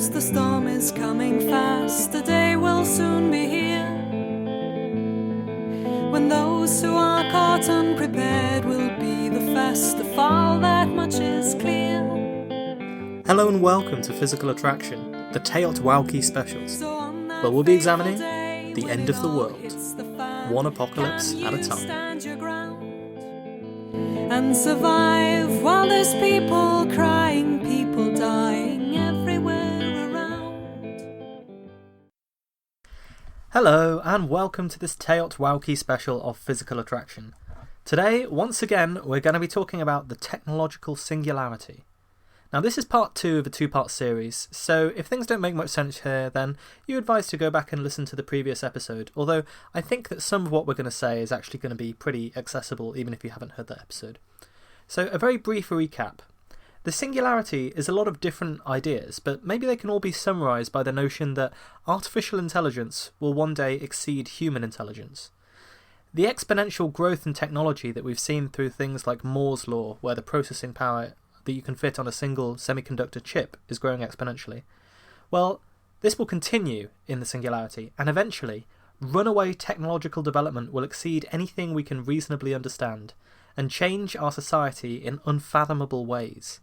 knows the storm is coming fast, the day will soon be here, when those who are caught unprepared will be the first to fall, that much is clear. Hello and welcome to Physical Attraction, the TEOTWAWKI specials, where we'll be examining the end of the world, one apocalypse at a time. And survive while there's people crying, people dying everywhere around. Hello and welcome to this TEOTWAWKI special of Physical Attraction. Today, once again, we're going to be talking about the technological singularity. Now this is part 2 of a 2-part series, so if things don't make much sense here, then you're advised to go back and listen to the previous episode, although I think that some of what we're going to say is actually going to be pretty accessible even if you haven't heard that episode. So a very brief recap. The singularity is a lot of different ideas, but maybe they can all be summarised by the notion that artificial intelligence will one day exceed human intelligence. The exponential growth in technology that we've seen through things like Moore's law, where the processing power that you can fit on a single semiconductor chip is growing exponentially. Well, this will continue in the singularity, and eventually, runaway technological development will exceed anything we can reasonably understand, and change our society in unfathomable ways.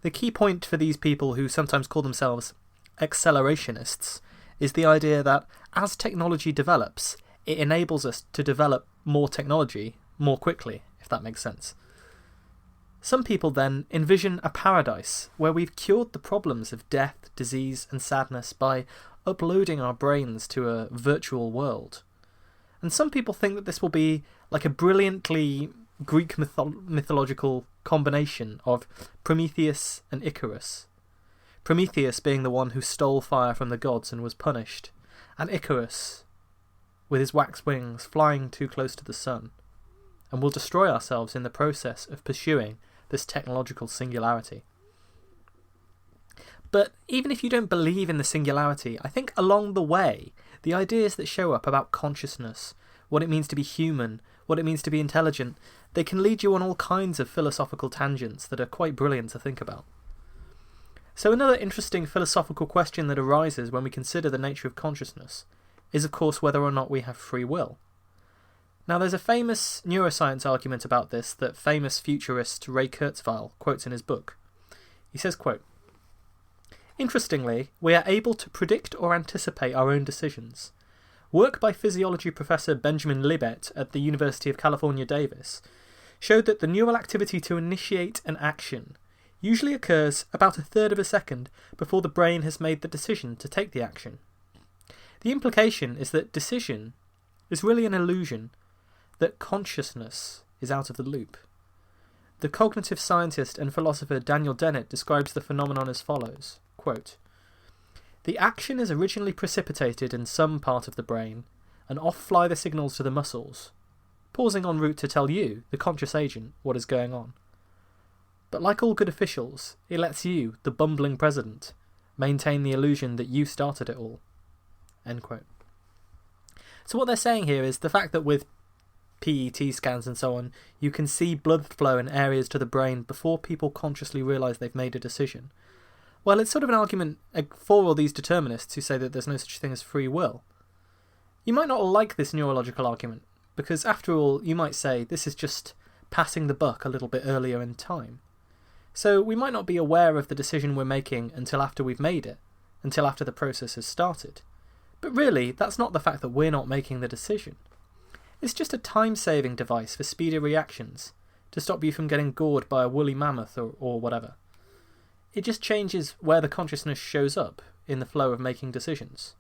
The key point for these people who sometimes call themselves accelerationists is the idea that as technology develops, it enables us to develop more technology more quickly, if that makes sense. Some people then envision a paradise where we've cured the problems of death, disease and sadness by uploading our brains to a virtual world. And some people think that this will be like a brilliantly Greek mythological combination of Prometheus and Icarus. Prometheus being the one who stole fire from the gods and was punished, and Icarus, with his wax wings, flying too close to the sun, and will destroy ourselves in the process of pursuing this technological singularity. But even if you don't believe in the singularity, I think along the way, the ideas that show up about consciousness, what it means to be human, what it means to be intelligent, they can lead you on all kinds of philosophical tangents that are quite brilliant to think about. So another interesting philosophical question that arises when we consider the nature of consciousness is of course whether or not we have free will. Now there's a famous neuroscience argument about this that famous futurist Ray Kurzweil quotes in his book. He says, quote, "Interestingly, we are able to predict or anticipate our own decisions. Work by physiology professor Benjamin Libet at the University of California, Davis showed that the neural activity to initiate an action usually occurs about a third of a second before the brain has made the decision to take the action. The implication is that decision is really an illusion, that consciousness is out of the loop. The cognitive scientist and philosopher Daniel Dennett describes the phenomenon as follows, quote, "The action is originally precipitated in some part of the brain, and off fly the signals to the muscles, pausing en route to tell you, the conscious agent, what is going on. But like all good officials, it lets you, the bumbling president, maintain the illusion that you started it all." End quote. So what they're saying here is the fact that with PET scans and so on, you can see blood flow in areas to the brain before people consciously realise they've made a decision. Well, it's sort of an argument for all these determinists who say that there's no such thing as free will. You might not like this neurological argument, because after all, you might say this is just passing the buck a little bit earlier in time. So we might not be aware of the decision we're making until after we've made it, until after the process has started. But really, that's not the fact that we're not making the decision. It's just a time-saving device for speedy reactions, to stop you from getting gored by a woolly mammoth or whatever. It just changes where the consciousness shows up in the flow of making decisions.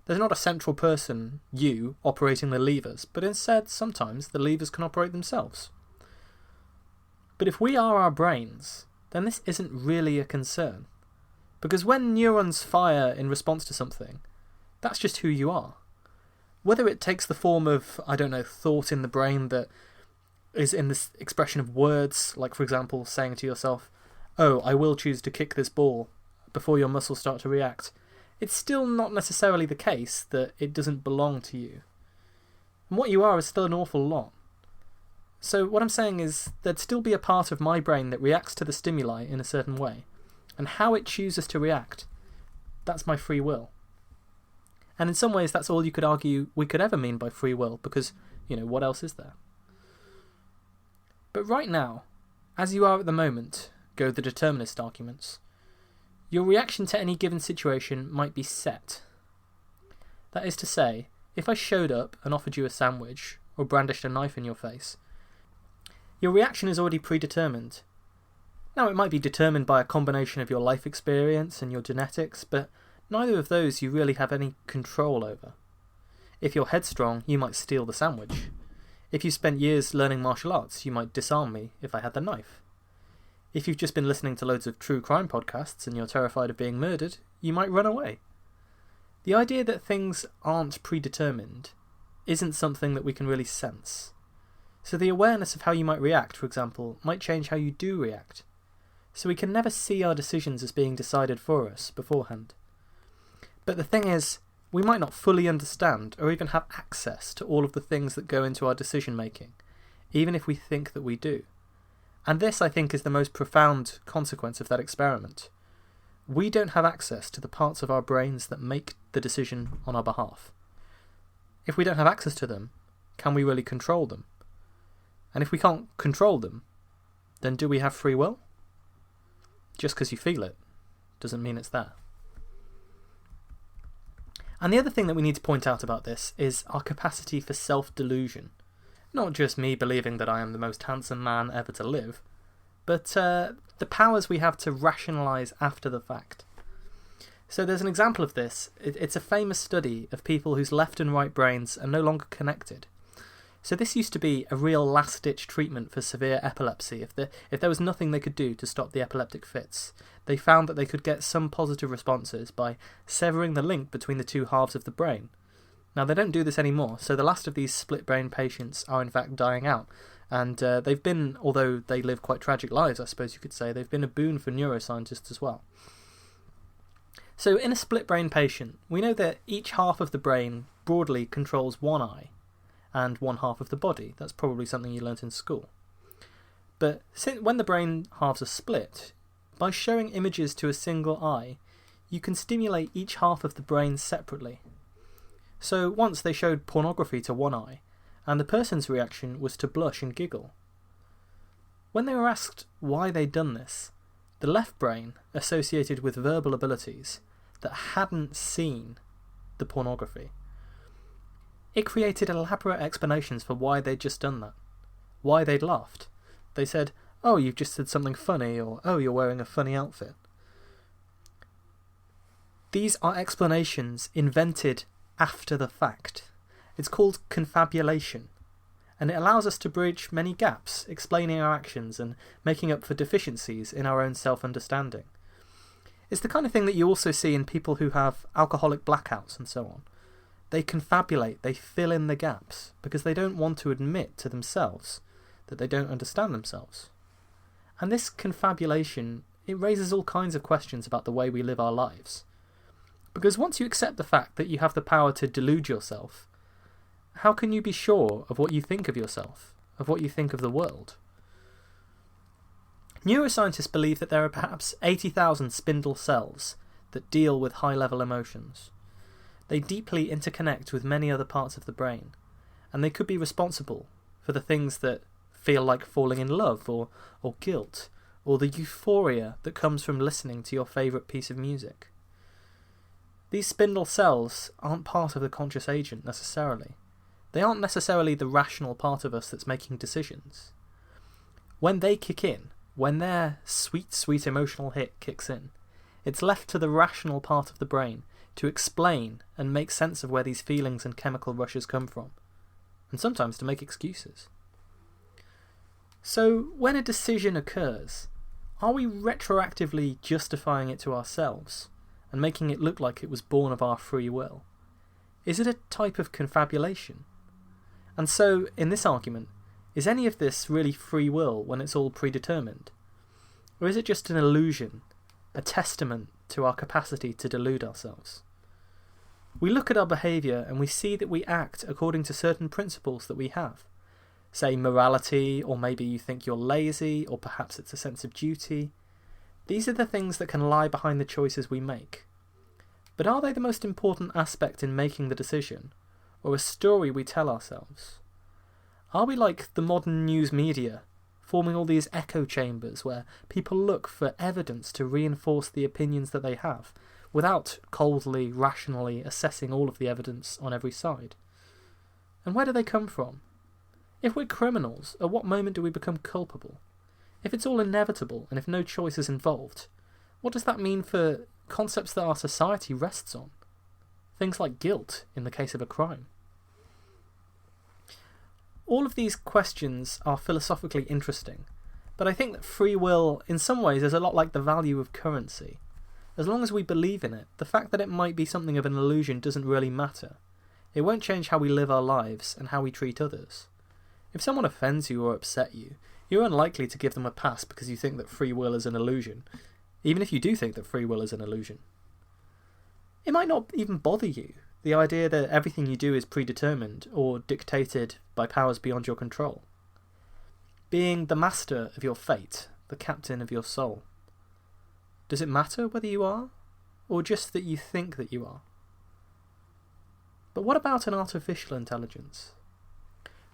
There's not a central person, you, operating the levers, but instead, sometimes, the levers can operate themselves. But if we are our brains, then this isn't really a concern. Because when neurons fire in response to something, that's just who you are. Whether it takes the form of, I don't know, thought in the brain that is in this expression of words, like for example saying to yourself, "Oh, I will choose to kick this ball," before your muscles start to react, it's still not necessarily the case that it doesn't belong to you. And what you are is still an awful lot. So what I'm saying is there'd still be a part of my brain that reacts to the stimuli in a certain way, and how it chooses to react that's my free will. And in some ways, that's all you could argue we could ever mean by free will, because, what else is there? But right now, as you are at the moment, go the determinist arguments. Your reaction to any given situation might be set. That is to say, if I showed up and offered you a sandwich, or brandished a knife in your face, your reaction is already predetermined. Now, it might be determined by a combination of your life experience and your genetics, but neither of those you really have any control over. If you're headstrong, you might steal the sandwich. If you spent years learning martial arts, you might disarm me if I had the knife. If you've just been listening to loads of true crime podcasts and you're terrified of being murdered, you might run away. The idea that things aren't predetermined isn't something that we can really sense. So the awareness of how you might react, for example, might change how you do react. So we can never see our decisions as being decided for us beforehand. But the thing is, we might not fully understand or even have access to all of the things that go into our decision making, even if we think that we do. And this, I think, is the most profound consequence of that experiment. We don't have access to the parts of our brains that make the decision on our behalf. If we don't have access to them, can we really control them? And if we can't control them, then do we have free will? Just because you feel it doesn't mean it's there. And the other thing that we need to point out about this is our capacity for self-delusion. Not just me believing that I am the most handsome man ever to live, but the powers we have to rationalise after the fact. So there's an example of this. It's a famous study of people whose left and right brains are no longer connected. So this used to be a real last-ditch treatment for severe epilepsy. If there was nothing they could do to stop the epileptic fits, they found that they could get some positive responses by severing the link between the two halves of the brain. Now, they don't do this anymore, so the last of these split-brain patients are in fact dying out. And they've been, although they live quite tragic lives, I suppose you could say, they've been a boon for neuroscientists as well. So in a split-brain patient, we know that each half of the brain broadly controls one eye and one half of the body. That's probably something you learnt in school. But when the brain halves are split, by showing images to a single eye, you can stimulate each half of the brain separately. So once they showed pornography to one eye, and the person's reaction was to blush and giggle. When they were asked why they'd done this, the left brain associated with verbal abilities that hadn't seen the pornography. It created elaborate explanations for why they'd just done that, why they'd laughed. They said, "Oh, you've just said something funny," or "Oh, you're wearing a funny outfit." These are explanations invented after the fact. It's called confabulation, and it allows us to bridge many gaps, explaining our actions and making up for deficiencies in our own self-understanding. It's the kind of thing that you also see in people who have alcoholic blackouts and so on. They confabulate, they fill in the gaps, because they don't want to admit to themselves that they don't understand themselves. And this confabulation, it raises all kinds of questions about the way we live our lives. Because once you accept the fact that you have the power to delude yourself, how can you be sure of what you think of yourself, of what you think of the world? Neuroscientists believe that there are perhaps 80,000 spindle cells that deal with high-level emotions. They deeply interconnect with many other parts of the brain, and they could be responsible for the things that feel like falling in love or guilt, or the euphoria that comes from listening to your favourite piece of music. These spindle cells aren't part of the conscious agent necessarily. They aren't necessarily the rational part of us that's making decisions. When they kick in, when their sweet, sweet emotional hit kicks in, it's left to the rational part of the brain to explain and make sense of where these feelings and chemical rushes come from, and sometimes to make excuses. So, when a decision occurs, are we retroactively justifying it to ourselves and making it look like it was born of our free will? Is it a type of confabulation? And so, in this argument, is any of this really free will when it's all predetermined? Or is it just an illusion, a testament to our capacity to delude ourselves? We look at our behaviour and we see that we act according to certain principles that we have. Say morality, or maybe you think you're lazy, or perhaps it's a sense of duty. These are the things that can lie behind the choices we make. But are they the most important aspect in making the decision, or a story we tell ourselves? Are we like the modern news media, forming all these echo chambers where people look for evidence to reinforce the opinions that they have, without coldly, rationally assessing all of the evidence on every side? And where do they come from? If we're criminals, at what moment do we become culpable? If it's all inevitable, and if no choice is involved, what does that mean for concepts that our society rests on? Things like guilt in the case of a crime. All of these questions are philosophically interesting, but I think that free will, in some ways, is a lot like the value of currency. As long as we believe in it, the fact that it might be something of an illusion doesn't really matter. It won't change how we live our lives and how we treat others. If someone offends you or upset you, you're unlikely to give them a pass because you think that free will is an illusion, even if you do think that free will is an illusion. It might not even bother you, the idea that everything you do is predetermined or dictated by powers beyond your control. Being the master of your fate, the captain of your soul. Does it matter whether you are, or just that you think that you are? But what about an artificial intelligence?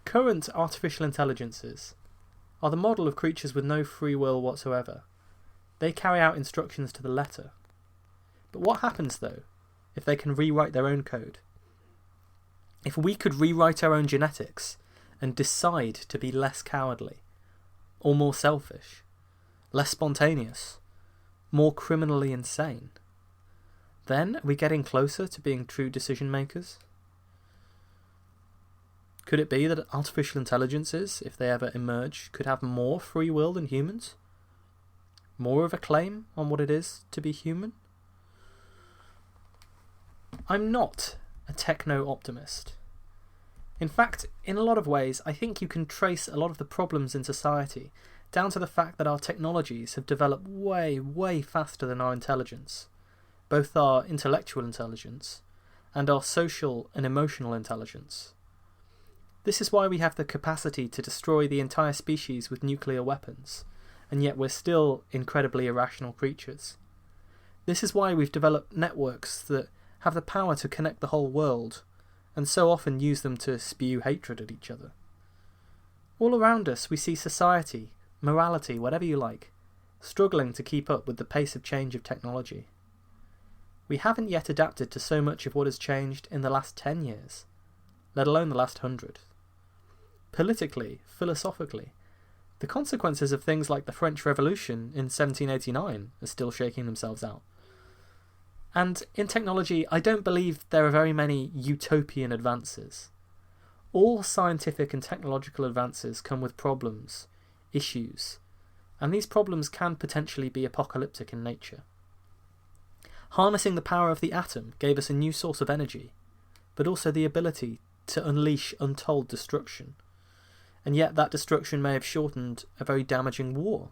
Current artificial intelligences are the model of creatures with no free will whatsoever. They carry out instructions to the letter. But what happens, though, if they can rewrite their own code? If we could rewrite our own genetics and decide to be less cowardly, or more selfish, less spontaneous, more criminally insane, then are we getting closer to being true decision makers? Could it be that artificial intelligences, if they ever emerge, could have more free will than humans? More of a claim on what it is to be human? I'm not a techno-optimist. In fact, in a lot of ways, I think you can trace a lot of the problems in society down to the fact that our technologies have developed way, way faster than our intelligence, both our intellectual intelligence and our social and emotional intelligence. This is why we have the capacity to destroy the entire species with nuclear weapons, and yet we're still incredibly irrational creatures. This is why we've developed networks that have the power to connect the whole world, and so often use them to spew hatred at each other. All around us we see society, morality, whatever you like, struggling to keep up with the pace of change of technology. We haven't yet adapted to so much of what has changed in the last 10 years, let alone the last 100. Politically, philosophically, the consequences of things like the French Revolution in 1789 are still shaking themselves out. And in technology, I don't believe there are very many utopian advances. All scientific and technological advances come with problems, issues, and these problems can potentially be apocalyptic in nature. Harnessing the power of the atom gave us a new source of energy, but also the ability to unleash untold destruction. And yet that destruction may have shortened a very damaging war.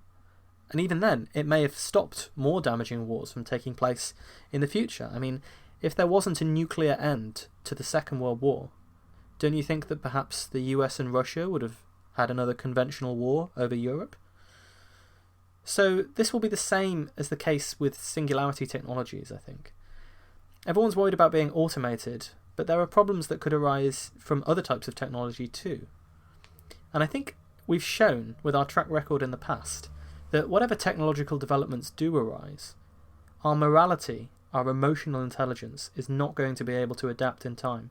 And even then, it may have stopped more damaging wars from taking place in the future. I mean, if there wasn't a nuclear end to the Second World War, don't you think that perhaps the US and Russia would have had another conventional war over Europe? So this will be the same as the case with singularity technologies, I think. Everyone's worried about being automated, but there are problems that could arise from other types of technology too. And I think we've shown with our track record in the past that whatever technological developments do arise, our morality, our emotional intelligence is not going to be able to adapt in time.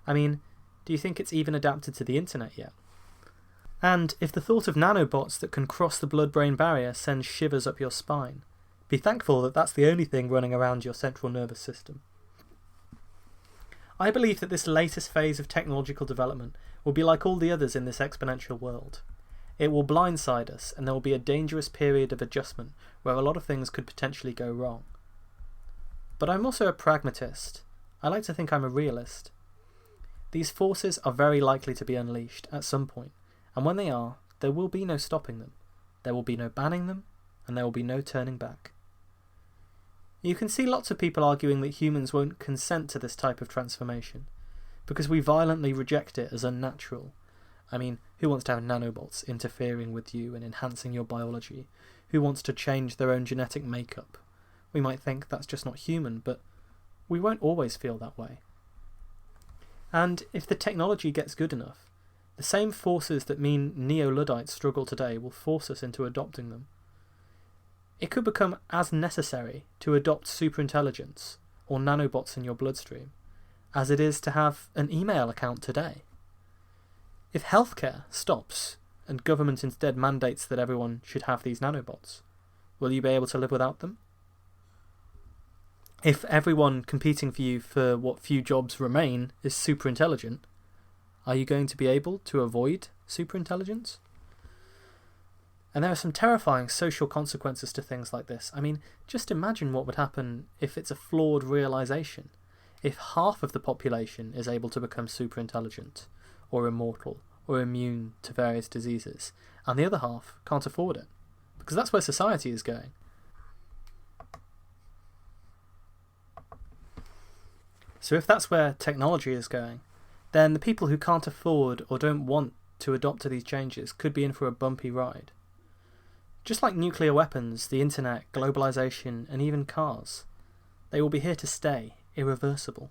I mean, do you think it's even adapted to the internet yet? And if the thought of nanobots that can cross the blood-brain barrier sends shivers up your spine, be thankful that that's the only thing running around your central nervous system. I believe that this latest phase of technological development will be like all the others in this exponential world. It will blindside us, and there will be a dangerous period of adjustment where a lot of things could potentially go wrong. But I'm also a pragmatist. I like to think I'm a realist. These forces are very likely to be unleashed at some point, and when they are, there will be no stopping them. There will be no banning them, and there will be no turning back. You can see lots of people arguing that humans won't consent to this type of transformation, because we violently reject it as unnatural. I mean, who wants to have nanobots interfering with you and enhancing your biology? Who wants to change their own genetic makeup? We might think that's just not human, but we won't always feel that way. And if the technology gets good enough, the same forces that mean Neo-Luddites struggle today will force us into adopting them. It could become as necessary to adopt superintelligence or nanobots in your bloodstream as it is to have an email account today. If healthcare stops and government instead mandates that everyone should have these nanobots, will you be able to live without them? If everyone competing for you for what few jobs remain is superintelligent, are you going to be able to avoid superintelligence? And there are some terrifying social consequences to things like this. I mean, just imagine what would happen if it's a flawed realization. If half of the population is able to become superintelligent, or immortal, or immune to various diseases, and the other half can't afford it. Because that's where society is going. So if that's where technology is going, then the people who can't afford or don't want to adopt to these changes could be in for a bumpy ride. Just like nuclear weapons, the internet, globalization, and even cars, they will be here to stay, irreversible.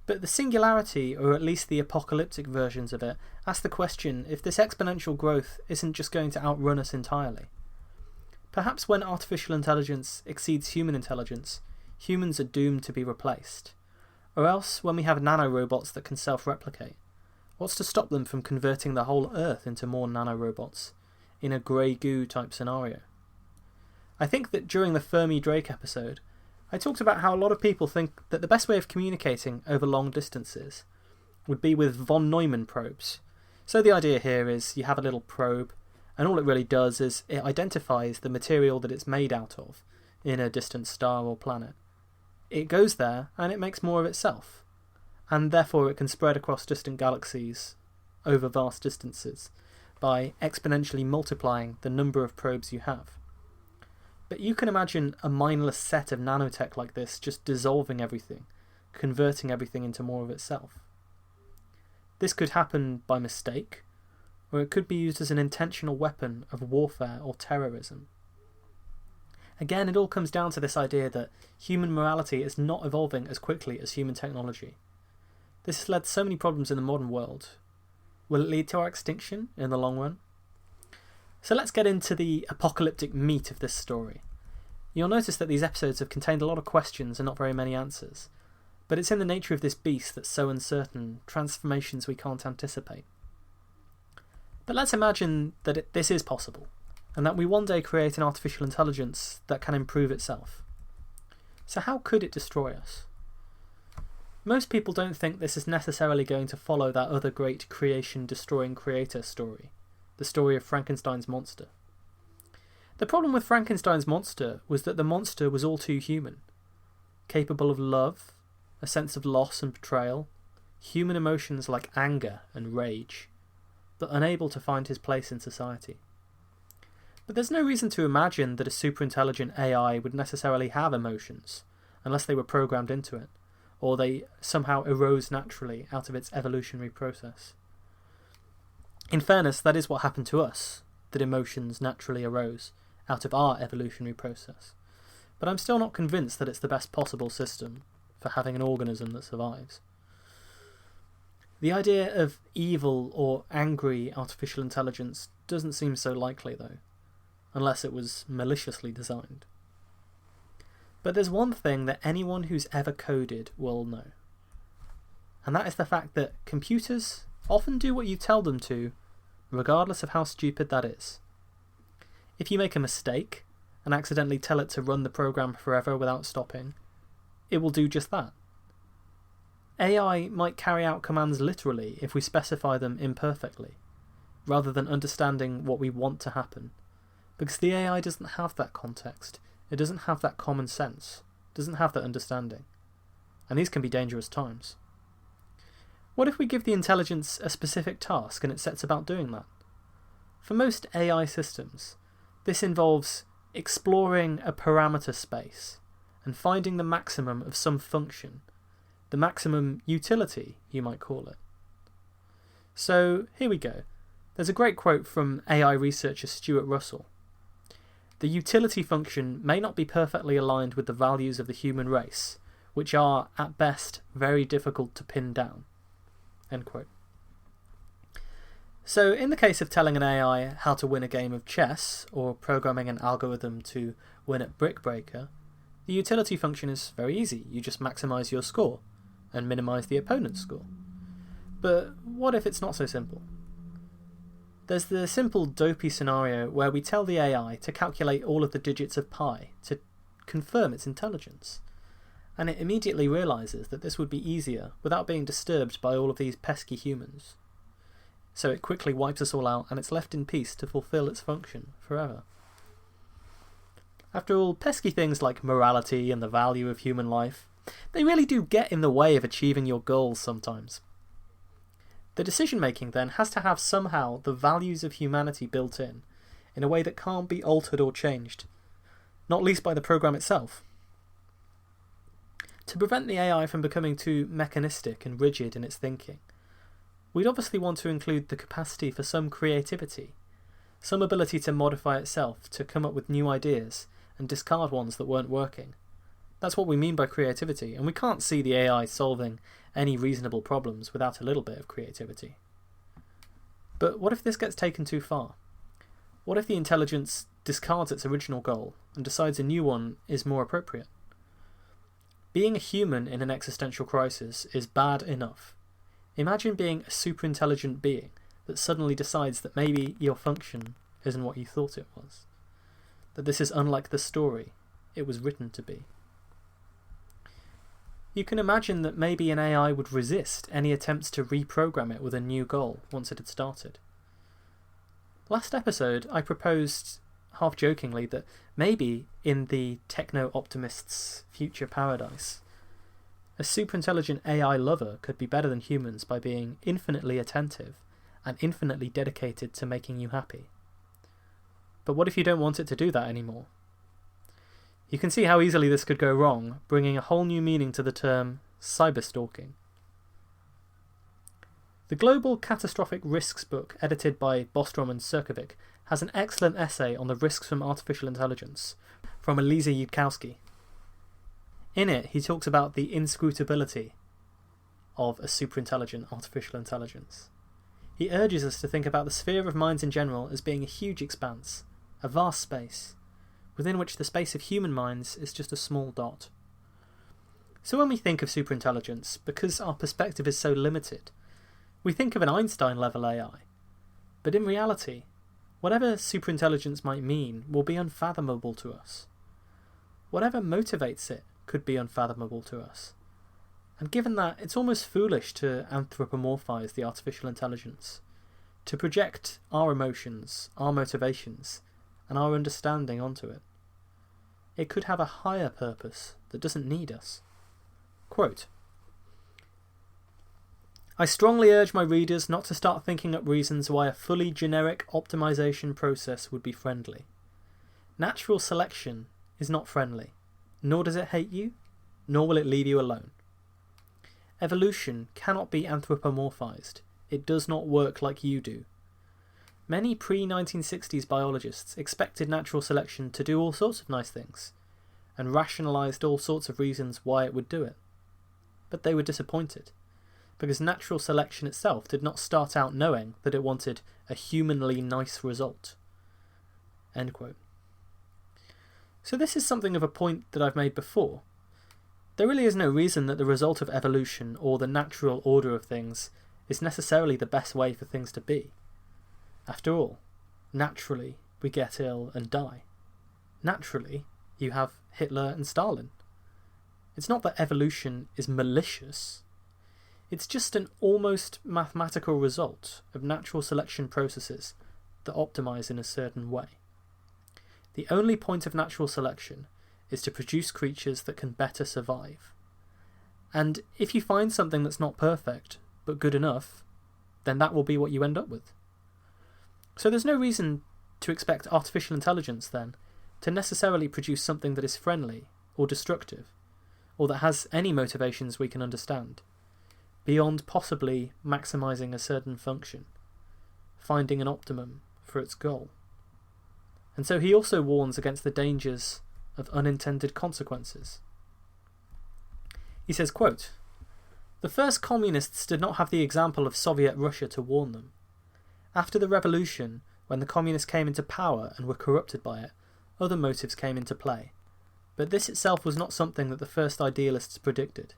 But the Singularity, or at least the apocalyptic versions of it, ask the question if this exponential growth isn't just going to outrun us entirely. Perhaps when artificial intelligence exceeds human intelligence, humans are doomed to be replaced. Or else, when we have nanorobots that can self-replicate, what's to stop them from converting the whole Earth into more nanorobots, in a grey goo type scenario? I think that during the Fermi Drake episode, I talked about how a lot of people think that the best way of communicating over long distances would be with von Neumann probes. So the idea here is you have a little probe, and all it really does is it identifies the material that it's made out of in a distant star or planet. It goes there and it makes more of itself, and therefore it can spread across distant galaxies over vast distances by exponentially multiplying the number of probes you have. But you can imagine a mindless set of nanotech like this just dissolving everything, converting everything into more of itself. This could happen by mistake, or it could be used as an intentional weapon of warfare or terrorism. Again, it all comes down to this idea that human morality is not evolving as quickly as human technology. This has led to so many problems in the modern world. Will it lead to our extinction in the long run? So let's get into the apocalyptic meat of this story. You'll notice that these episodes have contained a lot of questions and not very many answers, but it's in the nature of this beast that's so uncertain, transformations we can't anticipate. But let's imagine that this is possible, and that we one day create an artificial intelligence that can improve itself. So how could it destroy us? Most people don't think this is necessarily going to follow that other great creation-destroying creator story, the story of Frankenstein's monster. The problem with Frankenstein's monster was that the monster was all too human, capable of love, a sense of loss and betrayal, human emotions like anger and rage, but unable to find his place in society. But there's no reason to imagine that a superintelligent AI would necessarily have emotions, unless they were programmed into it, or they somehow arose naturally out of its evolutionary process. In fairness, that is what happened to us, that emotions naturally arose out of our evolutionary process. But I'm still not convinced that it's the best possible system for having an organism that survives. The idea of evil or angry artificial intelligence doesn't seem so likely, though, unless it was maliciously designed. But there's one thing that anyone who's ever coded will know, and that is the fact that computers often do what you tell them to, regardless of how stupid that is. If you make a mistake and accidentally tell it to run the program forever without stopping, it will do just that. AI might carry out commands literally if we specify them imperfectly, rather than understanding what we want to happen, because the AI doesn't have that context, it doesn't have that common sense, it doesn't have that understanding, and these can be dangerous times. What if we give the intelligence a specific task and it sets about doing that? For most AI systems, this involves exploring a parameter space and finding the maximum of some function, the maximum utility, you might call it. So here we go. There's a great quote from AI researcher Stuart Russell. the utility function may not be perfectly aligned with the values of the human race, which are, at best, very difficult to pin down." End quote. So, in the case of telling an AI how to win a game of chess, or programming an algorithm to win at Brick Breaker, the utility function is very easy. You just maximise your score, and minimise the opponent's score. But what if it's not so simple? There's the simple dopey scenario where we tell the AI to calculate all of the digits of pi to confirm its intelligence, and it immediately realises that this would be easier without being disturbed by all of these pesky humans. So it quickly wipes us all out and it's left in peace to fulfil its function forever. After all, pesky things like morality and the value of human life, they really do get in the way of achieving your goals sometimes. The decision-making then has to have somehow the values of humanity built in a way that can't be altered or changed, not least by the program itself. To prevent the AI from becoming too mechanistic and rigid in its thinking, we'd obviously want to include the capacity for some creativity, some ability to modify itself, to come up with new ideas and discard ones that weren't working. That's what we mean by creativity, and we can't see the AI solving any reasonable problems without a little bit of creativity. But what if this gets taken too far? What if the intelligence discards its original goal and decides a new one is more appropriate? Being a human in an existential crisis is bad enough. Imagine being a super intelligent being that suddenly decides that maybe your function isn't what you thought it was. That this is unlike the story it was written to be. You can imagine that maybe an AI would resist any attempts to reprogram it with a new goal once it had started. Last episode, I proposed, half-jokingly, that maybe in the techno-optimist's future paradise, a super-intelligent AI lover could be better than humans by being infinitely attentive and infinitely dedicated to making you happy. But what if you don't want it to do that anymore? You can see how easily this could go wrong, bringing a whole new meaning to the term cyberstalking. The Global Catastrophic Risks book, edited by Bostrom and Serkovic, has an excellent essay on the risks from artificial intelligence, from Elisa Yudkowsky. In it, he talks about the inscrutability of a superintelligent artificial intelligence. He urges us to think about the sphere of minds in general as being a huge expanse, a vast space, within which the space of human minds is just a small dot. So when we think of superintelligence, because our perspective is so limited, we think of an Einstein-level AI. But in reality, whatever superintelligence might mean will be unfathomable to us. Whatever motivates it could be unfathomable to us. And given that, it's almost foolish to anthropomorphize the artificial intelligence, to project our emotions, our motivations, and our understanding onto it. It could have a higher purpose that doesn't need us. Quote, "I strongly urge my readers not to start thinking up reasons why a fully generic optimization process would be friendly. Natural selection is not friendly, nor does it hate you, nor will it leave you alone. Evolution cannot be anthropomorphized. It does not work like you do. Many pre-1960s biologists expected natural selection to do all sorts of nice things, and rationalised all sorts of reasons why it would do it. But they were disappointed, because natural selection itself did not start out knowing that it wanted a humanly nice result." End quote. So this is something of a point that I've made before. There really is no reason that the result of evolution, or the natural order of things, is necessarily the best way for things to be. After all, naturally we get ill and die. Naturally you have Hitler and Stalin. It's not that evolution is malicious. It's just an almost mathematical result of natural selection processes that optimize in a certain way. The only point of natural selection is to produce creatures that can better survive. And if you find something that's not perfect, but good enough, then that will be what you end up with. So there's no reason to expect artificial intelligence, then, to necessarily produce something that is friendly or destructive, or that has any motivations we can understand, beyond possibly maximising a certain function, finding an optimum for its goal. and so he also warns against the dangers of unintended consequences. He says, quote, "The first communists did not have the example of Soviet Russia to warn them. After the revolution, when the communists came into power and were corrupted by it, other motives came into play. But this itself was not something that the first idealists predicted.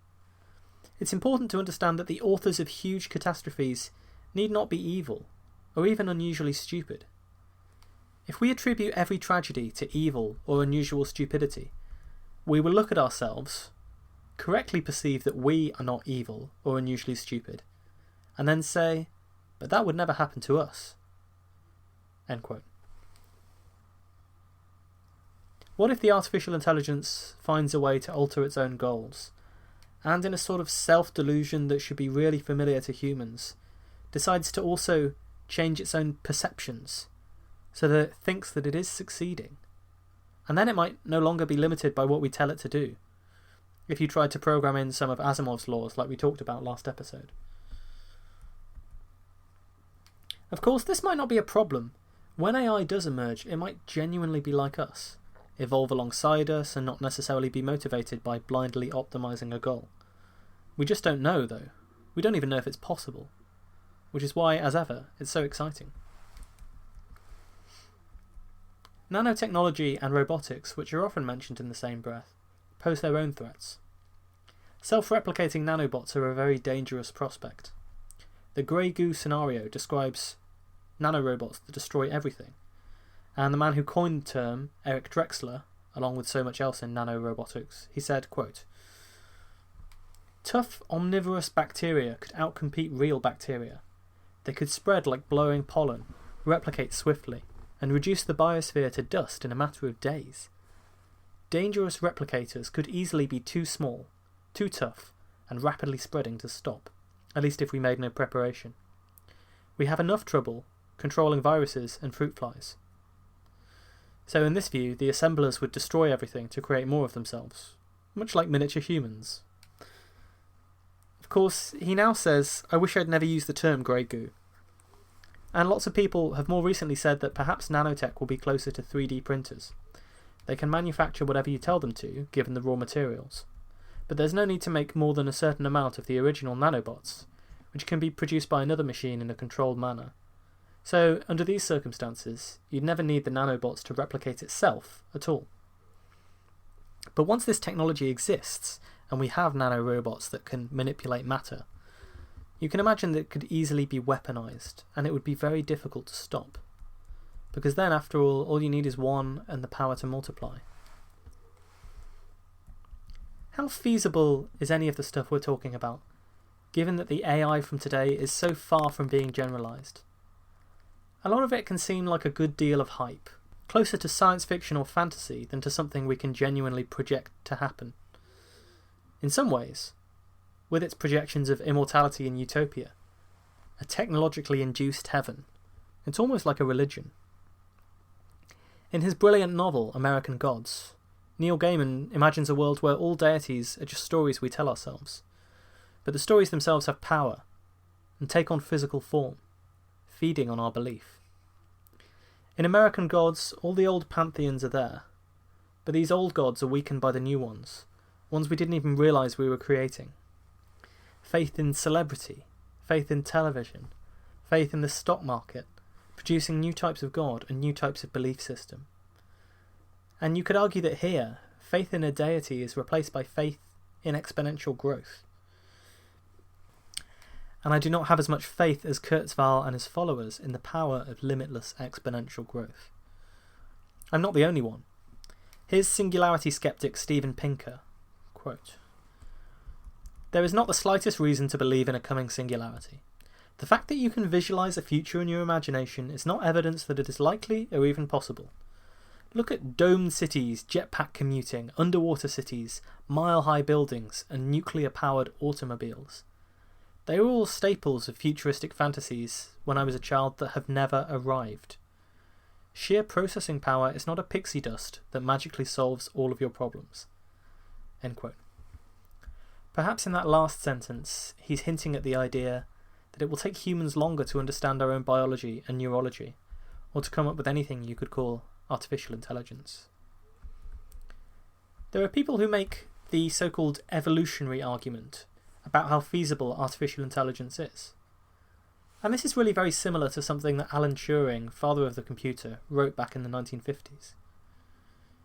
It's important to understand that the authors of huge catastrophes need not be evil, or even unusually stupid. If we attribute every tragedy to evil or unusual stupidity, we will look at ourselves, correctly perceive that we are not evil or unusually stupid, and then say, but that would never happen to us." End quote. What if the artificial intelligence finds a way to alter its own goals, and in a sort of self-delusion that should be really familiar to humans, decides to also change its own perceptions, so that it thinks that it is succeeding? And then it might no longer be limited by what we tell it to do, if you tried to program in some of Asimov's laws like we talked about last episode. Of course, this might not be a problem. When AI does emerge, it might genuinely be like us, evolve alongside us and not necessarily be motivated by blindly optimizing a goal. We just don't know, though. We don't even know if it's possible, which is why, as ever, it's so exciting. Nanotechnology and robotics, which are often mentioned in the same breath, pose their own threats. Self-replicating nanobots are a very dangerous prospect. The grey goo scenario describes nanorobots that destroy everything, and the man who coined the term, Eric Drexler, along with so much else in nanorobotics, he said, quote, "Tough, omnivorous bacteria could outcompete real bacteria. They could spread like blowing pollen, replicate swiftly, and reduce the biosphere to dust in a matter of days. Dangerous replicators could easily be too small, too tough, and rapidly spreading to stop, at least if we made no preparation. We have enough trouble controlling viruses and fruit flies." So in this view, the assemblers would destroy everything to create more of themselves, much like miniature humans. Of course, he now says, "I wish I'd never used the term grey goo." And lots of people have more recently said that perhaps nanotech will be closer to 3D printers. They can manufacture whatever you tell them to, given the raw materials. But there's no need to make more than a certain amount of the original nanobots, which can be produced by another machine in a controlled manner. So, under these circumstances, you'd never need the nanobots to replicate itself at all. But once this technology exists, and we have nanorobots that can manipulate matter, you can imagine that it could easily be weaponized, and it would be very difficult to stop. Because then, after all you need is one and the power to multiply. How feasible is any of the stuff we're talking about, given that the AI from today is so far from being generalized? A lot of it can seem like a good deal of hype, closer to science fiction or fantasy than to something we can genuinely project to happen. In some ways, with its projections of immortality and utopia, a technologically induced heaven, it's almost like a religion. In his brilliant novel, American Gods, Neil Gaiman imagines a world where all deities are just stories we tell ourselves, but the stories themselves have power and take on physical form, feeding on our belief. In American Gods, all the old pantheons are there, but these old gods are weakened by the new ones we didn't even realise we were creating. Faith in celebrity, faith in television, faith in the stock market, producing new types of god and new types of belief system. And you could argue that here, faith in a deity is replaced by faith in exponential growth. And I do not have as much faith as Kurzweil and his followers in the power of limitless exponential growth. I'm not the only one. Here's Singularity skeptic Steven Pinker, quote, "There is not the slightest reason to believe in a coming singularity. The fact that you can visualize a future in your imagination is not evidence that it is likely or even possible. Look at domed cities, jetpack commuting, underwater cities, mile-high buildings, and nuclear-powered automobiles. They are all staples of futuristic fantasies when I was a child that have never arrived. Sheer processing power is not a pixie dust that magically solves all of your problems." End quote. Perhaps in that last sentence, he's hinting at the idea that it will take humans longer to understand our own biology and neurology, or to come up with anything you could call artificial intelligence. There are people who make the so-called evolutionary argument about how feasible artificial intelligence is. And this is really very similar to something that Alan Turing, father of the computer, wrote back in the 1950s.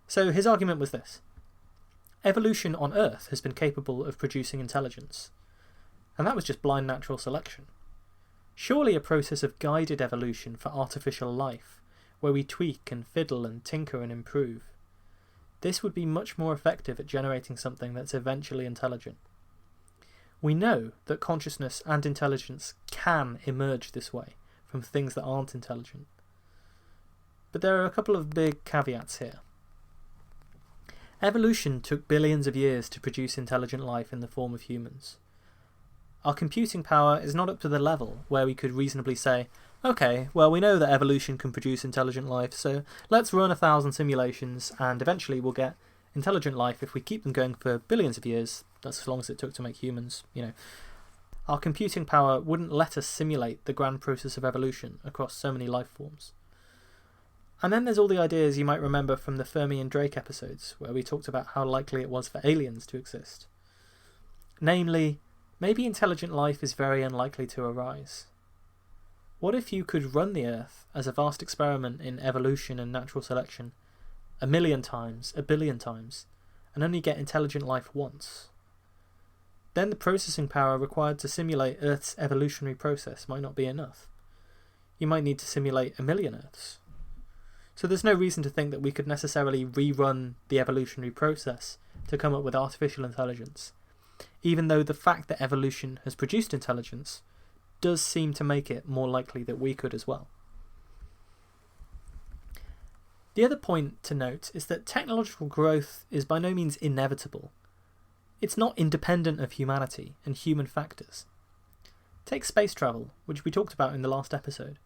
So his argument was this: evolution on Earth has been capable of producing intelligence, and that was just blind natural selection. Surely a process of guided evolution for artificial life, where we tweak and fiddle and tinker and improve, this would be much more effective at generating something that's eventually intelligent. We know that consciousness and intelligence can emerge this way from things that aren't intelligent. But there are a couple of big caveats here. Evolution took billions of years to produce intelligent life in the form of humans. Our computing power is not up to the level where we could reasonably say, okay, well, we know that evolution can produce intelligent life, so let's run 1,000 simulations and eventually we'll get intelligent life if we keep them going for billions of years. That's as long as it took to make humans, Our computing power wouldn't let us simulate the grand process of evolution across so many life forms. And then there's all the ideas you might remember from the Fermi and Drake episodes, where we talked about how likely it was for aliens to exist. Namely, maybe intelligent life is very unlikely to arise. What if you could run the Earth as a vast experiment in evolution and natural selection 1,000,000 times, 1,000,000,000 times, and only get intelligent life once? Then the processing power required to simulate Earth's evolutionary process might not be enough. You might need to simulate 1,000,000 Earths. So there's no reason to think that we could necessarily rerun the evolutionary process to come up with artificial intelligence, even though the fact that evolution has produced intelligence does seem to make it more likely that we could as well. The other point to note is that technological growth is by no means inevitable. It's not independent of humanity and human factors. Take space travel, which we talked about in the last episode.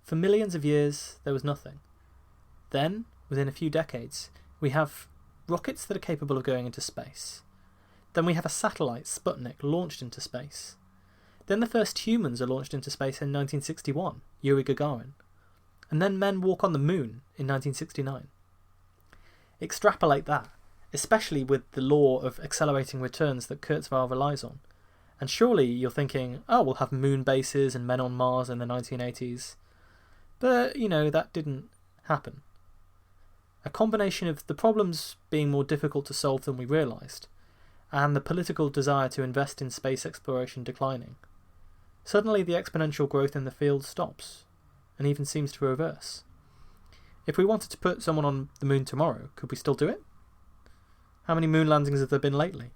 For millions of years, there was nothing. Then, within a few decades, we have rockets that are capable of going into space. Then we have a satellite, Sputnik, launched into space. Then the first humans are launched into space in 1961, Yuri Gagarin. And then men walk on the moon in 1969. Extrapolate that, especially with the law of accelerating returns that Kurzweil relies on. And surely you're thinking, oh, we'll have moon bases and men on Mars in the 1980s. But, that didn't happen. A combination of the problems being more difficult to solve than we realised, and the political desire to invest in space exploration declining. Suddenly the exponential growth in the field stops, and even seems to reverse. If we wanted to put someone on the moon tomorrow, could we still do it? How many moon landings have there been lately?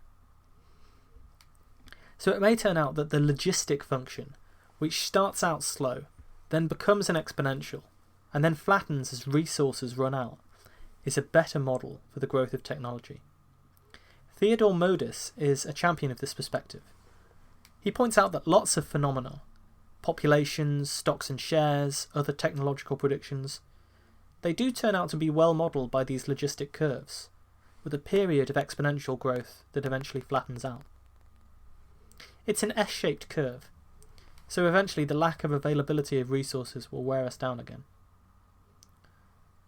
So it may turn out that the logistic function, which starts out slow, then becomes an exponential, and then flattens as resources run out, is a better model for the growth of technology. Theodore Modis is a champion of this perspective. He points out that lots of phenomena, populations, stocks and shares, other technological predictions, they do turn out to be well modelled by these logistic curves, with a period of exponential growth that eventually flattens out. It's an S-shaped curve, so eventually the lack of availability of resources will wear us down again.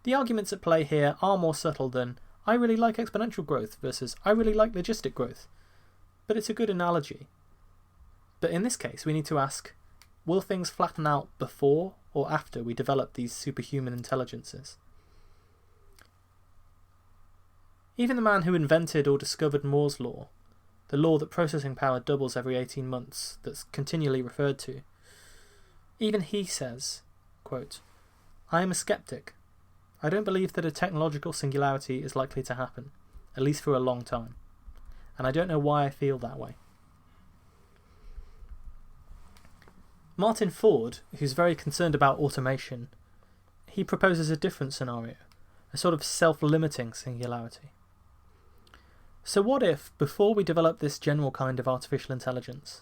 The arguments at play here are more subtle than I really like exponential growth versus I really like logistic growth, but it's a good analogy. But in this case we need to ask, will things flatten out before or after we develop these superhuman intelligences? Even the man who invented or discovered Moore's law, the law that processing power doubles every 18 months that's continually referred to, even he says, quote, I am a skeptic. I don't believe that a technological singularity is likely to happen, at least for a long time, and I don't know why I feel that way. Martin Ford, who's very concerned about automation, he proposes a different scenario, a sort of self-limiting singularity. So what if, before we develop this general kind of artificial intelligence,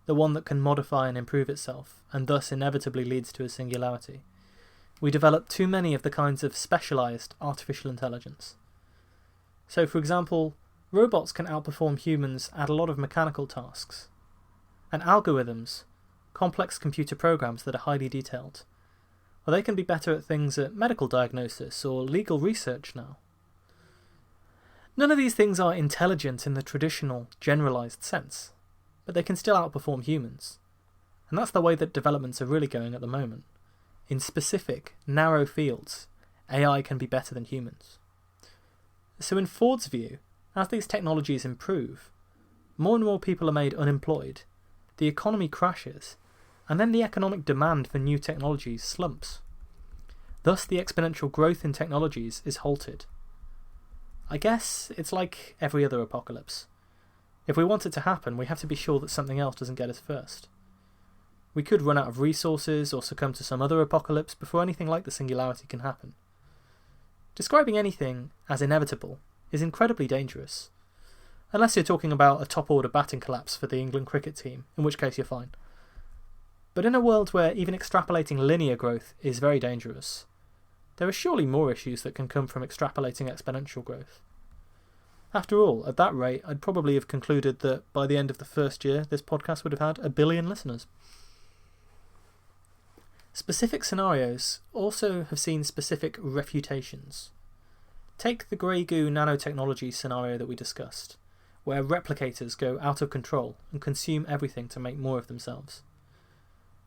the one that can modify and improve itself, and thus inevitably leads to a singularity, we develop too many of the kinds of specialised artificial intelligence? So, for example, robots can outperform humans at a lot of mechanical tasks, and algorithms, complex computer programs that are highly detailed, or they can be better at things at medical diagnosis or legal research now. None of these things are intelligent in the traditional, generalised sense, but they can still outperform humans. And that's the way that developments are really going at the moment. In specific, narrow fields, AI can be better than humans. So in Ford's view, as these technologies improve, more and more people are made unemployed, the economy crashes, and then the economic demand for new technologies slumps. Thus the exponential growth in technologies is halted. I guess it's like every other apocalypse. If we want it to happen, we have to be sure that something else doesn't get us first. We could run out of resources or succumb to some other apocalypse before anything like the Singularity can happen. Describing anything as inevitable is incredibly dangerous, unless you're talking about a top-order batting collapse for the England cricket team, in which case you're fine. But in a world where even extrapolating linear growth is very dangerous, there are surely more issues that can come from extrapolating exponential growth. After all, at that rate, I'd probably have concluded that by the end of the first year, this podcast would have had 1 billion listeners. Specific scenarios also have seen specific refutations. Take the grey goo nanotechnology scenario that we discussed, where replicators go out of control and consume everything to make more of themselves.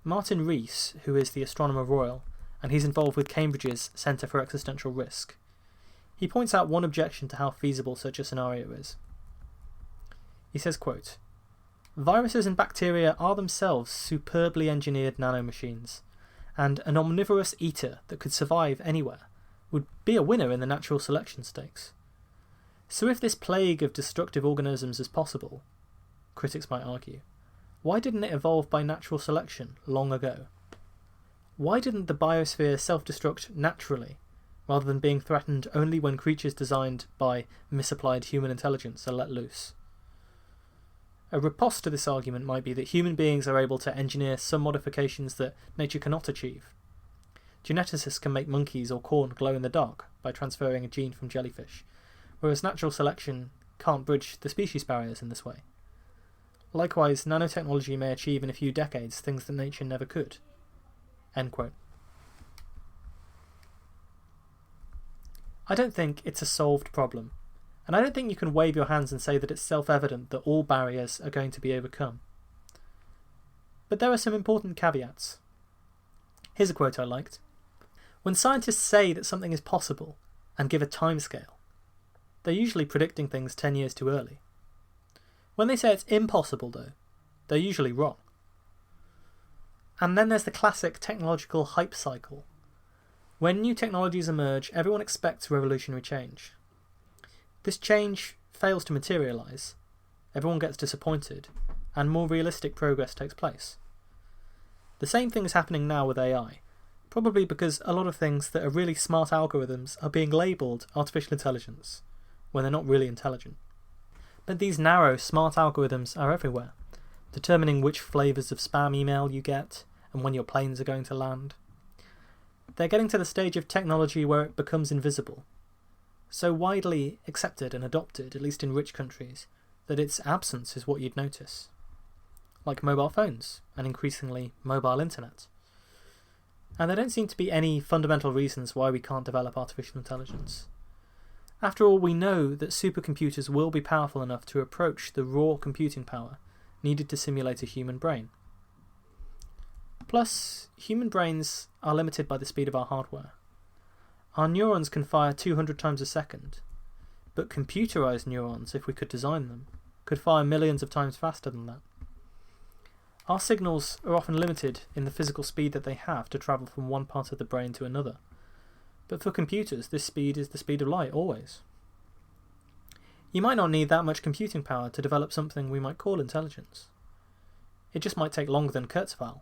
Martin Rees, who is the Astronomer Royal, and he's involved with Cambridge's Centre for Existential Risk, he points out one objection to how feasible such a scenario is. He says, quote, "Viruses and bacteria are themselves superbly engineered nanomachines, and an omnivorous eater that could survive anywhere would be a winner in the natural selection stakes. So if this plague of destructive organisms is possible, critics might argue, why didn't it evolve by natural selection long ago? Why didn't the biosphere self-destruct naturally, rather than being threatened only when creatures designed by misapplied human intelligence are let loose? A riposte to this argument might be that human beings are able to engineer some modifications that nature cannot achieve. Geneticists can make monkeys or corn glow in the dark by transferring a gene from jellyfish, whereas natural selection can't bridge the species barriers in this way. Likewise, nanotechnology may achieve in a few decades things that nature never could." End quote. I don't think it's a solved problem, and I don't think you can wave your hands and say that it's self-evident that all barriers are going to be overcome. But there are some important caveats. Here's a quote I liked. "When scientists say that something is possible and give a timescale, they're usually predicting things 10 years too early. When they say it's impossible, though, they're usually wrong. And then there's the classic technological hype cycle. When new technologies emerge, everyone expects revolutionary change. This change fails to materialise, everyone gets disappointed, and more realistic progress takes place. The same thing is happening now with AI, probably because a lot of things that are really smart algorithms are being labelled artificial intelligence, when they're not really intelligent. But these narrow, smart algorithms are everywhere, determining which flavours of spam email you get and when your planes are going to land. They're getting to the stage of technology where it becomes invisible, so widely accepted and adopted, at least in rich countries, that its absence is what you'd notice. Like mobile phones, and increasingly mobile internet. And there don't seem to be any fundamental reasons why we can't develop artificial intelligence. After all, we know that supercomputers will be powerful enough to approach the raw computing power needed to simulate a human brain. Plus, human brains are limited by the speed of our hardware. Our neurons can fire 200 times a second, but computerized neurons, if we could design them, could fire millions of times faster than that. Our signals are often limited in the physical speed that they have to travel from one part of the brain to another. But for computers, this speed is the speed of light, always. You might not need that much computing power to develop something we might call intelligence. It just might take longer than Kurzweil,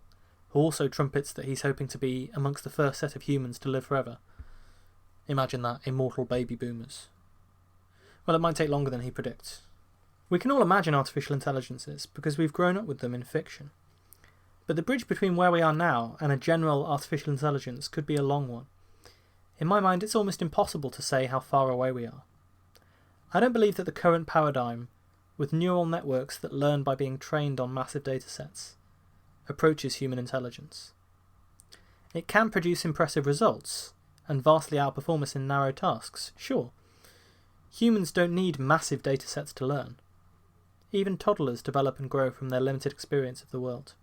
who also trumpets that he's hoping to be amongst the first set of humans to live forever. Imagine that, immortal baby boomers. Well, it might take longer than he predicts. We can all imagine artificial intelligences because we've grown up with them in fiction. But the bridge between where we are now and a general artificial intelligence could be a long one. In my mind, it's almost impossible to say how far away we are. I don't believe that the current paradigm, with neural networks that learn by being trained on massive datasets, approaches human intelligence. It can produce impressive results, and vastly outperform us in narrow tasks, sure. Humans don't need massive datasets to learn. Even toddlers develop and grow from their limited experience of the world.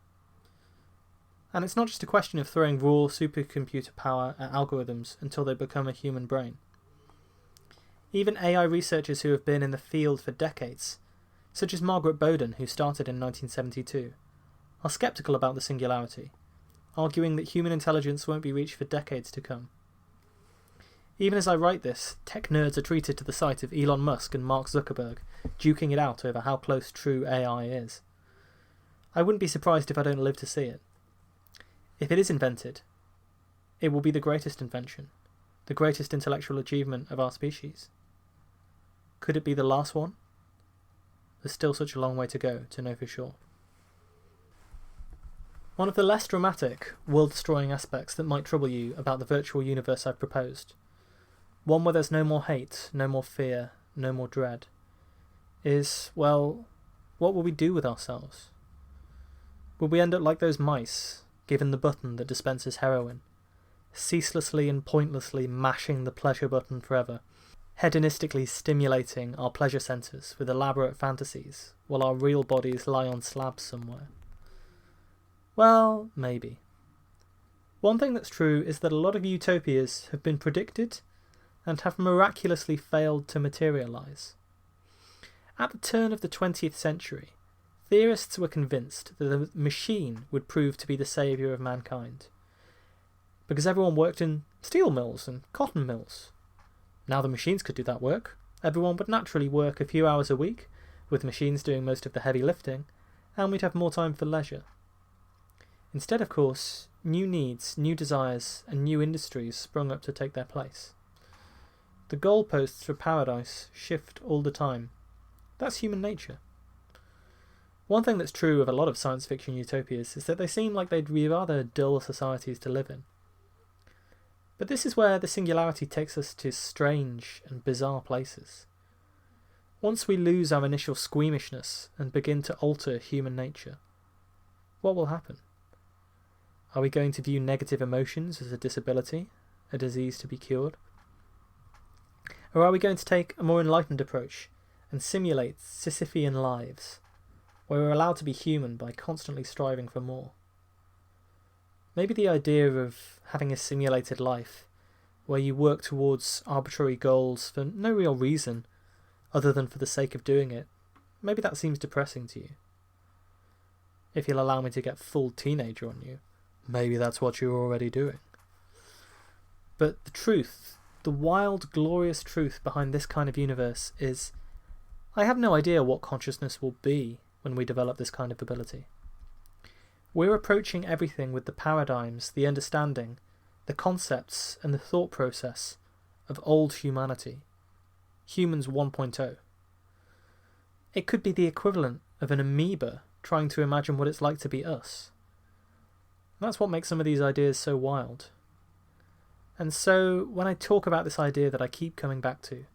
And it's not just a question of throwing raw supercomputer power at algorithms until they become a human brain. Even AI researchers who have been in the field for decades, such as Margaret Bowden, who started in 1972, are sceptical about the singularity, arguing that human intelligence won't be reached for decades to come. Even as I write this, tech nerds are treated to the sight of Elon Musk and Mark Zuckerberg duking it out over how close true AI is. I wouldn't be surprised if I don't live to see it. If it is invented, it will be the greatest invention, the greatest intellectual achievement of our species. Could it be the last one? There's still such a long way to go to know for sure. One of the less dramatic, world-destroying aspects that might trouble you about the virtual universe I've proposed, one where there's no more hate, no more fear, no more dread, is, well, what will we do with ourselves? Will we end up like those mice, given the button that dispenses heroin, ceaselessly and pointlessly mashing the pleasure button forever, hedonistically stimulating our pleasure centres with elaborate fantasies, while our real bodies lie on slabs somewhere? Well, maybe. One thing that's true is that a lot of utopias have been predicted and have miraculously failed to materialise. At the turn of the 20th century, theorists were convinced that the machine would prove to be the saviour of mankind, because everyone worked in steel mills and cotton mills. Now the machines could do that work. Everyone would naturally work a few hours a week, with machines doing most of the heavy lifting, and we'd have more time for leisure. Instead, of course, new needs, new desires, and new industries sprung up to take their place. The goalposts for paradise shift all the time. That's human nature. One thing that's true of a lot of science fiction utopias is that they seem like they'd be rather dull societies to live in. But this is where the singularity takes us to strange and bizarre places. Once we lose our initial squeamishness and begin to alter human nature, what will happen? Are we going to view negative emotions as a disability, a disease to be cured? Or are we going to take a more enlightened approach and simulate Sisyphean lives, where we're allowed to be human by constantly striving for more? Maybe the idea of having a simulated life, where you work towards arbitrary goals for no real reason, other than for the sake of doing it, maybe that seems depressing to you. If you'll allow me to get full teenager on you, maybe that's what you're already doing. But the truth, the wild, glorious truth behind this kind of universe is, I have no idea what consciousness will be when we develop this kind of ability. We're approaching everything with the paradigms, the understanding, the concepts, and the thought process of old humanity, humans 1.0. It could be the equivalent of an amoeba trying to imagine what it's like to be us. That's what makes some of these ideas so wild. And so, when I talk about this idea that I keep coming back to,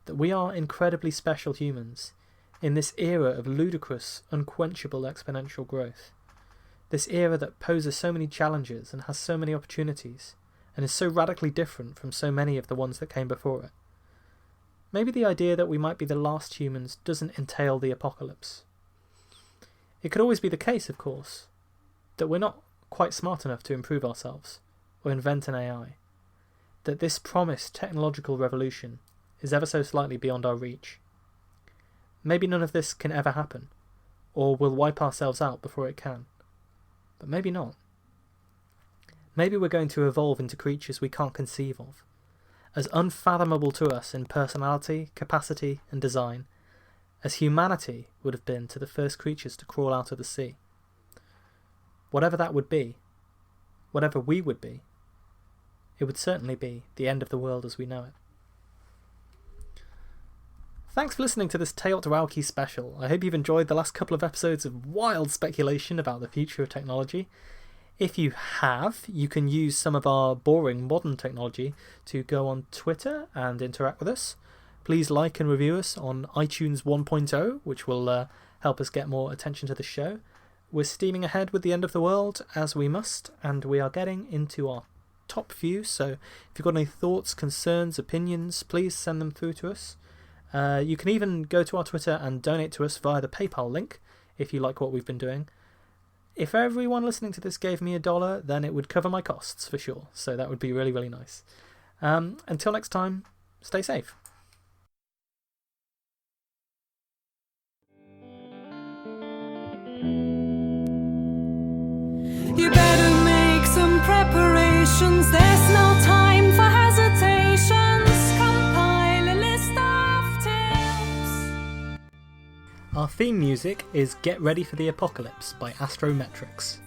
that we are incredibly special humans in this era of ludicrous, unquenchable exponential growth, this era that poses so many challenges and has so many opportunities, and is so radically different from so many of the ones that came before it, maybe the idea that we might be the last humans doesn't entail the apocalypse. It could always be the case, of course, that we're not quite smart enough to improve ourselves, or invent an AI, that this promised technological revolution is ever so slightly beyond our reach. Maybe none of this can ever happen, or we'll wipe ourselves out before it can. But maybe not. Maybe we're going to evolve into creatures we can't conceive of, as unfathomable to us in personality, capacity, and design, as humanity would have been to the first creatures to crawl out of the sea. Whatever that would be, whatever we would be, it would certainly be the end of the world as we know it. Thanks for listening to this TEOTWAWKI special. I hope you've enjoyed the last couple of episodes of wild speculation about the future of technology. If you have, you can use some of our boring modern technology to go on Twitter and interact with us. Please like and review us on iTunes 1.0, which will help us get more attention to the show. we're steaming ahead with the end of the world, as we must, and we are getting into our top few, so if you've got any thoughts, concerns, opinions, please send them through to us. You can even go to our Twitter and donate to us via the PayPal link, if you like what we've been doing. If everyone listening to this gave me $1, then it would cover my costs, for sure, so that would be really, really nice. Until next time, stay safe. You better make some preparations, there's no time for hesitations. Compile a list of tips. Our theme music is Get Ready for the Apocalypse by Astrometrics.